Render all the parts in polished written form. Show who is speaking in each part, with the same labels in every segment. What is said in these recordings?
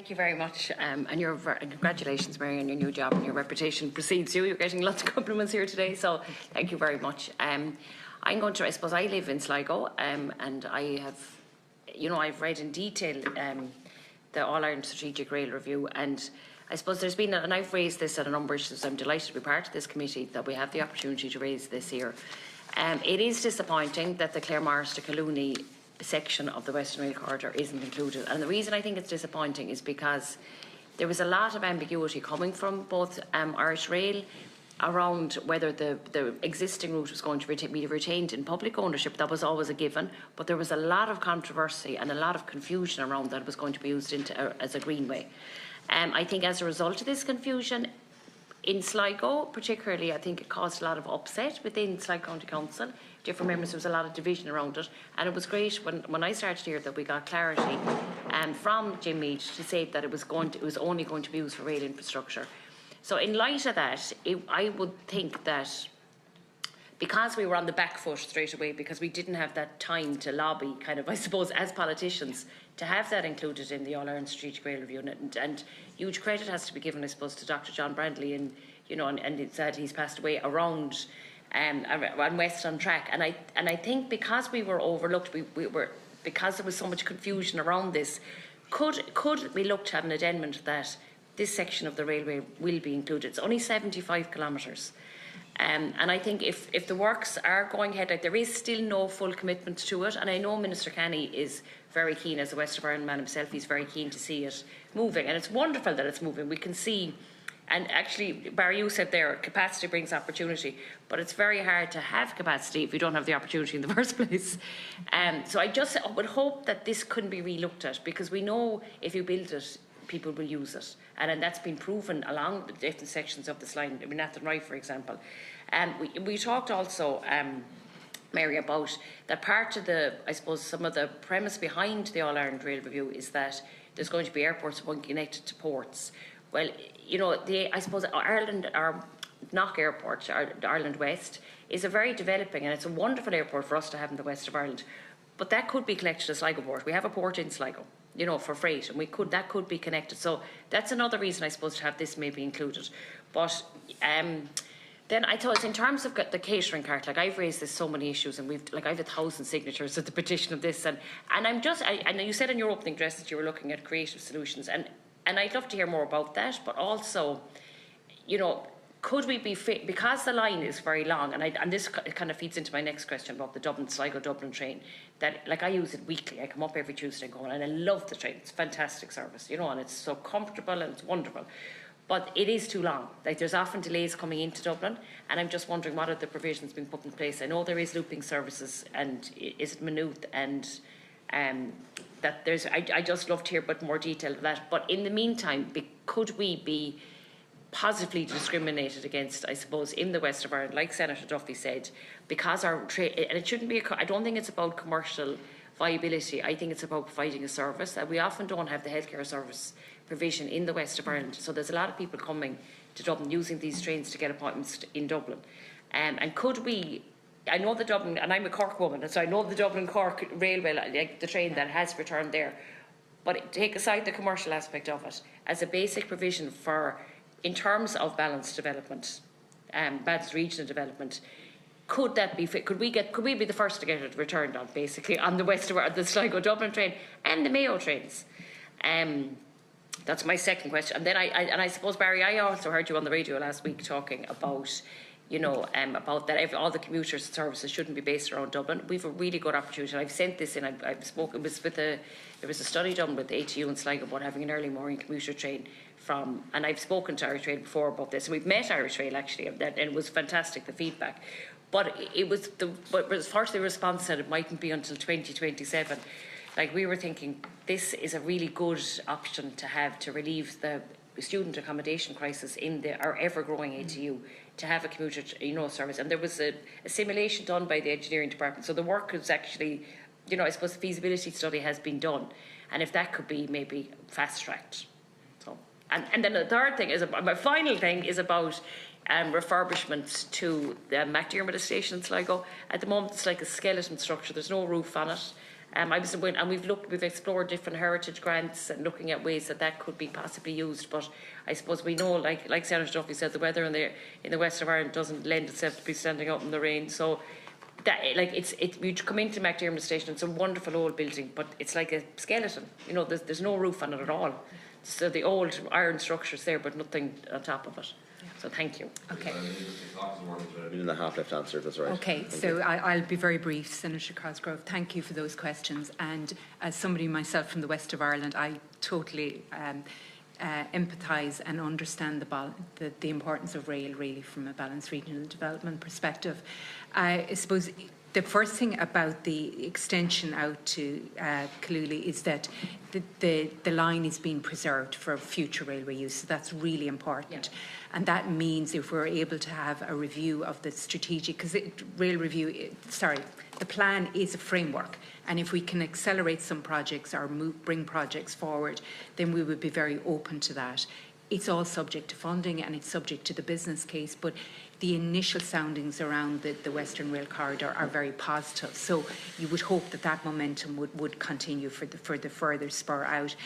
Speaker 1: Thank you very much, and congratulations, Mary, on your new job, and your reputation precedes you. You're getting lots of compliments here today, so thank you very much. I'm going to, I suppose I live in Sligo, and I have, I've read in detail the All-Ireland Strategic Rail Review, and I suppose there's been, and I've raised this at a number of issues. I'm delighted to be part of this committee, that we have the opportunity to raise this here. It is disappointing that the Claremorris to Collooney section of the Western Rail Corridor isn't included, and the reason I think it's disappointing is because there was a lot of ambiguity coming from both Irish Rail around whether the existing route was going to be retained in public ownership. That was always a given, but there was a lot of controversy and a lot of confusion around that it was going to be used as a greenway. I think as a result of this confusion in Sligo particularly, I think it caused a lot of upset within Sligo County Council. Different members, there was a lot of division around it, and it was great when I started here that we got clarity from Jim Mead to say that it was only going to be used for rail infrastructure. So in light of that, I would think that because we were on the back foot straight away, because we didn't have that time to lobby, kind of, I suppose, as politicians, to have that included in the All-Ireland Strategic Rail Review, and huge credit has to be given, I suppose, to Dr. John Brandley, and it's sad he's passed away, around West on Track, and I think because we were overlooked, because there was so much confusion around this, could we look to have an addendum that this section of the railway will be included? It's only 75 kilometres. And I think if the works are going ahead, like, there is still no full commitment to it, and I know Minister Canny is very keen, as a West of Ireland man himself, he's very keen to see it moving, and it's wonderful that it's moving. We can see, and actually, Barry, you said there, capacity brings opportunity, but it's very hard to have capacity if you don't have the opportunity in the first place. So I would hope that this couldn't be re-looked at, because we know if you build it, people will use it, and that's been proven along the different sections of this line. I mean, Nathan Rye, for example. We talked also, Mary, about that part of I suppose, some of the premise behind the All-Ireland Rail Review is that there's going to be airports connected to ports. Well, I suppose Ireland, our Knock Airport, Ireland West, is a very developing, and it's a wonderful airport for us to have in the west of Ireland. But that could be connected to Sligo Port. We have a port in Sligo, for freight, and that could be connected. So that's another reason, I suppose, to have this maybe included. But then I thought, in terms of the catering cart, like, I've raised this so many issues, and I've 1,000 signatures at the petition of this, and and you said in your opening address that you were looking at creative solutions, and I'd love to hear more about that. But also, could we be fit, because the line is very long, and this kind of feeds into my next question about the Sligo-Dublin train, that, like, I use it weekly. I come up every Tuesday and go on, and I love the train. It's a fantastic service, and it's so comfortable and it's wonderful. But it is too long. Like, there's often delays coming into Dublin, and I'm just wondering what are the provisions being put in place. I know there is looping services, and is it minute, and that there's. I just love to hear a bit more detail of that. But in the meantime, could we be positively discriminated against, I suppose, in the west of Ireland, like Senator Duffy said, because our trade, and it shouldn't be, I don't think it's about commercial viability. I think it's about providing a service. We often don't have the healthcare service provision in the west of Ireland, so there's a lot of people coming to Dublin using these trains to get appointments in Dublin. And could we, I know the Dublin, and I'm a Cork woman, so I know the Dublin-Cork railway, like the train that has returned there, but take aside the commercial aspect of it, as a basic provision for, in terms of balanced development, balanced regional development, could that be fit? Could we be the first to get it returned on, basically, on the west of the Sligo-Dublin train and the Mayo trains? That's my second question. And then I suppose, Barry, I also heard you on the radio last week talking about, about that all the commuter services shouldn't be based around Dublin. We've a really good opportunity. I've sent this in. I've spoken. There was a study done with ATU in Sligo about having an early morning commuter train from, and I've spoken to Irish Rail before about this. And we've met Irish Rail actually, and it was fantastic, the feedback. But first the response said it mightn't be until 2027. Like, we were thinking, this is a really good option to have to relieve the student accommodation crisis in our ever-growing ATU, to have a commuter, service. And there was a simulation done by the engineering department. So the work is actually, I suppose the feasibility study has been done, and if that could be maybe fast-tracked. So, and then the third thing is, my final thing is about refurbishment to the McDiarmid station in Sligo. At the moment, it's like a skeleton structure. There's no roof on it. We've explored different heritage grants and looking at ways that could be possibly used. But I suppose we know, like Senator Duffy said, the weather in the west of Ireland doesn't lend itself to be standing out in the rain. So that, you come into McDermott Station, it's a wonderful old building, but it's like a skeleton. There's no roof on it at all. So the old iron structure's there, but nothing on top of it. So thank you.
Speaker 2: Okay.
Speaker 3: A minute and a half left answer, that's right.
Speaker 2: Okay, so I'll be very brief, Senator Cosgrove. Thank you for those questions. And as somebody myself from the west of Ireland, I totally empathise and understand the importance of rail, really, from a balanced regional development perspective. I suppose the first thing about the extension out to Kaluli is that the line is being preserved for future railway use. So that's really important. Yeah. And that means if we're able to have a review of the strategic, because the plan is a framework. And if we can accelerate some projects or bring projects forward, then we would be very open to that. It's all subject to funding and it's subject to the business case, but the initial soundings around the Western Rail Corridor are very positive. So you would hope that momentum would continue for the further spur out.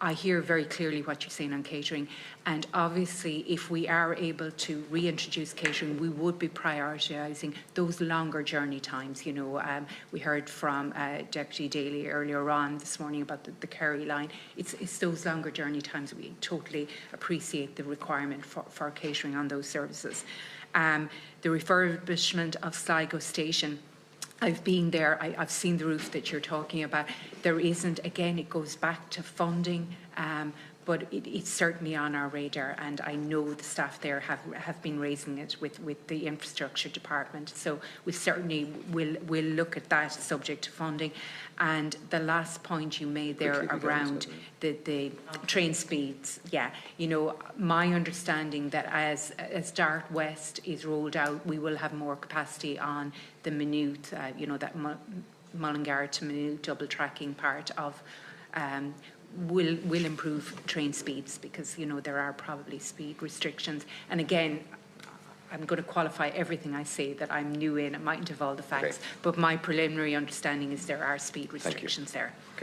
Speaker 2: I hear very clearly what you're saying on catering, and obviously if we are able to reintroduce catering, we would be prioritising those longer journey times. We heard from Deputy Daly earlier on this morning about the Kerry line. It's those longer journey times. We totally appreciate the requirement for catering on those services. The refurbishment of Sligo Station, I've been there, I've seen the roof that you're talking about. There isn't, again, it goes back to funding, but it's certainly on our radar, and I know the staff there have been raising it with the infrastructure department. So we certainly will look at that subject to funding. And the last point you made there around the train speeds, my understanding that as Dart West is rolled out, we will have more capacity on the Maynooth, that Mullingar to Maynooth double tracking part of will improve train speeds, because there are probably speed restrictions. And again, I'm going to qualify everything I say that I'm new in. I mightn't have all the facts, but my preliminary understanding is there are speed restrictions there.